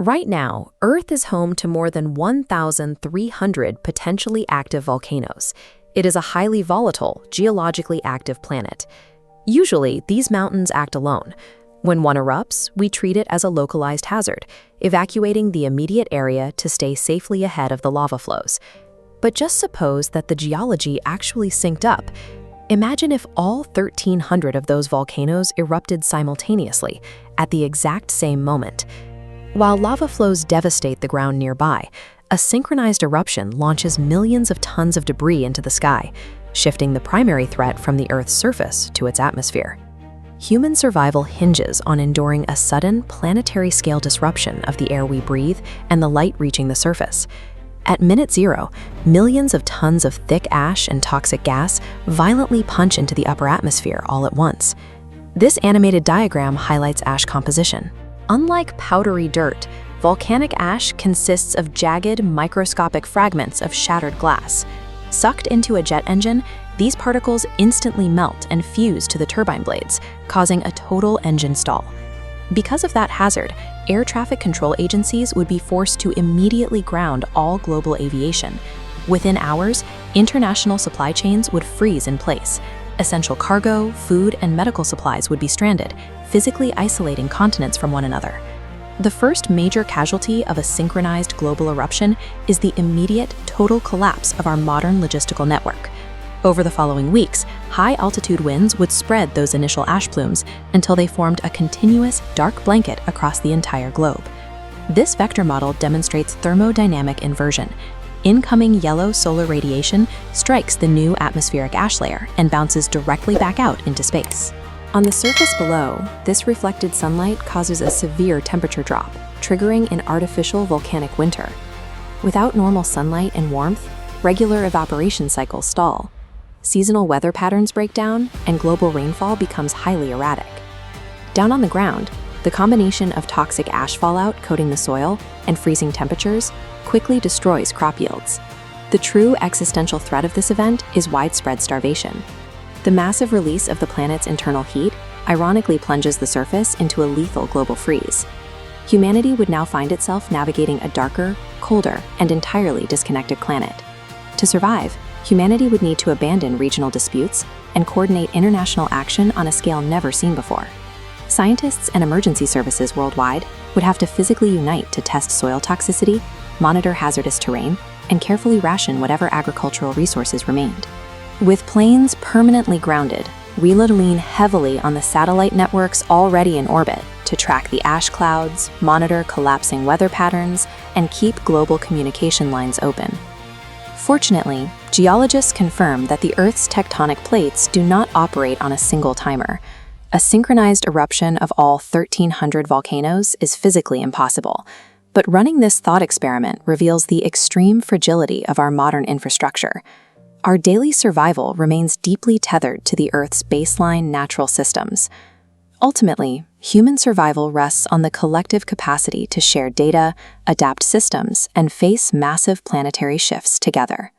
Right now, Earth is home to more than 1,300 potentially active volcanoes. It is a highly volatile, geologically active planet. Usually, these mountains act alone. When one erupts, we treat it as a localized hazard, evacuating the immediate area to stay safely ahead of the lava flows. But just suppose that the geology actually synced up. Imagine if all 1,300 of those volcanoes erupted simultaneously, at the exact same moment. While lava flows devastate the ground nearby, a synchronized eruption launches millions of tons of debris into the sky, shifting the primary threat from the Earth's surface to its atmosphere. Human survival hinges on enduring a sudden, planetary-scale disruption of the air we breathe and the light reaching the surface. At minute zero, millions of tons of thick ash and toxic gas violently punch into the upper atmosphere all at once. This animated diagram highlights ash composition. Unlike powdery dirt, volcanic ash consists of jagged, microscopic fragments of shattered glass. Sucked into a jet engine, these particles instantly melt and fuse to the turbine blades, causing a total engine stall. Because of that hazard, air traffic control agencies would be forced to immediately ground all global aviation. Within hours, international supply chains would freeze in place. Essential cargo, food, and medical supplies would be stranded, physically isolating continents from one another. The first major casualty of a synchronized global eruption is the immediate, total collapse of our modern logistical network. Over the following weeks, high-altitude winds would spread those initial ash plumes until they formed a continuous, dark blanket across the entire globe. This vector model demonstrates thermodynamic inversion. Incoming yellow solar radiation strikes the new atmospheric ash layer and bounces directly back out into space. On the surface below, this reflected sunlight causes a severe temperature drop, triggering an artificial volcanic winter. Without normal sunlight and warmth, regular evaporation cycles stall. Seasonal weather patterns break down, and global rainfall becomes highly erratic. Down on the ground, the combination of toxic ash fallout coating the soil and freezing temperatures quickly destroys crop yields. The true existential threat of this event is widespread starvation. The massive release of the planet's internal heat ironically plunges the surface into a lethal global freeze. Humanity would now find itself navigating a darker, colder, and entirely disconnected planet. To survive, humanity would need to abandon regional disputes and coordinate international action on a scale never seen before. Scientists and emergency services worldwide would have to physically unite to test soil toxicity, monitor hazardous terrain, and carefully ration whatever agricultural resources remained. With planes permanently grounded, we would lean heavily on the satellite networks already in orbit to track the ash clouds, monitor collapsing weather patterns, and keep global communication lines open. Fortunately, geologists confirm that the Earth's tectonic plates do not operate on a single timer. A synchronized eruption of all 1,300 volcanoes is physically impossible. But running this thought experiment reveals the extreme fragility of our modern infrastructure. Our daily survival remains deeply tethered to the Earth's baseline natural systems. Ultimately, human survival rests on the collective capacity to share data, adapt systems, and face massive planetary shifts together.